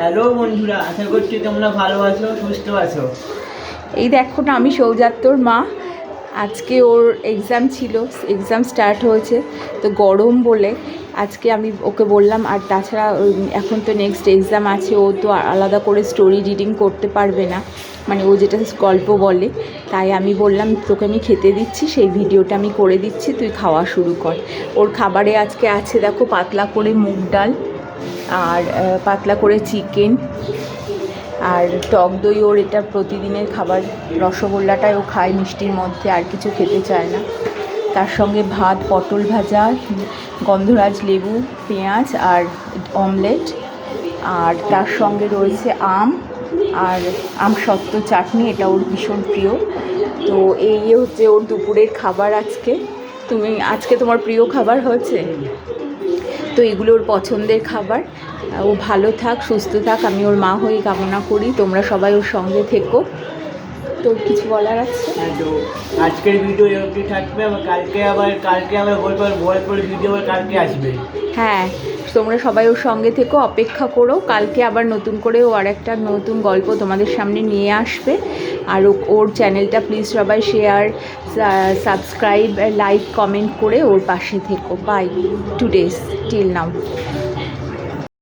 Hello বন্ধুরা, আশা করছি তোমরা ভালো আছো, সুস্থ আছো। এই দেখো না, আমি সৌজাত্যর মা। আজকে ওর এক্সাম ছিল, এক্সাম স্টার্ট হয়েছে, তো গরম বলে আজকে আমি ওকে বললাম, আর তাছাড়া এখন তো নেক্সট এক্সাম আছে, ও তো আলাদা করে স্টোরি রিডিং করতে পারবে না, মানে ও যেটা গল্প বলে, তাই আমি বললাম তোকে আমি খেতে দিচ্ছি, সেই ভিডিওটা আমি করে দিচ্ছি, তুই খাওয়া শুরু কর। ওর খাবারে আজকে আছে দেখো পাতলা করে মুগ ডাল, আর পাতলা করে চিকেন, আর টক দই। ওর এটা প্রতিদিনের খাবার। রসগোল্লাটাই ও খায় মিষ্টির মধ্যে, আর কিছু খেতে চায় না। তার সঙ্গে ভাত, পটল ভাজা, গন্ধরাজ লেবু, পেঁয়াজ আর অমলেট, আর তার সঙ্গে রয়েছে আম আর আমসত্ত্ব চাটনি, এটা ওর ভীষণ প্রিয়। তো এই হচ্ছে ওর দুপুরের খাবার আজকে। আজকে তোমার প্রিয় খাবার হয়েছে, তো এগুলো ওর পছন্দের খাবার। ও ভালো থাক, সুস্থ থাক, আমি ওর মা হয়ে কামনা করি। তোমরা সবাই ওর সঙ্গে থেকো। তোর কিছু বলার আছে? তো আজকের ভিডিও এরকমই থাকবে, আবার কালকে আবার গল্পের ভিডিও কালকে আসবে। হ্যাঁ, তোমরা সবাই ওর সঙ্গে থেকো, অপেক্ষা করো, কালকে আবার নতুন করে ও আর একটা নতুন গল্প তোমাদের সামনে নিয়ে আসবে। আর ওর চ্যানেলটা প্লিজ সবাই শেয়ার, সাবস্ক্রাইব, লাইক, কমেন্ট করে ওর পাশে থেকো। বাই, টুডেস টিল নাও।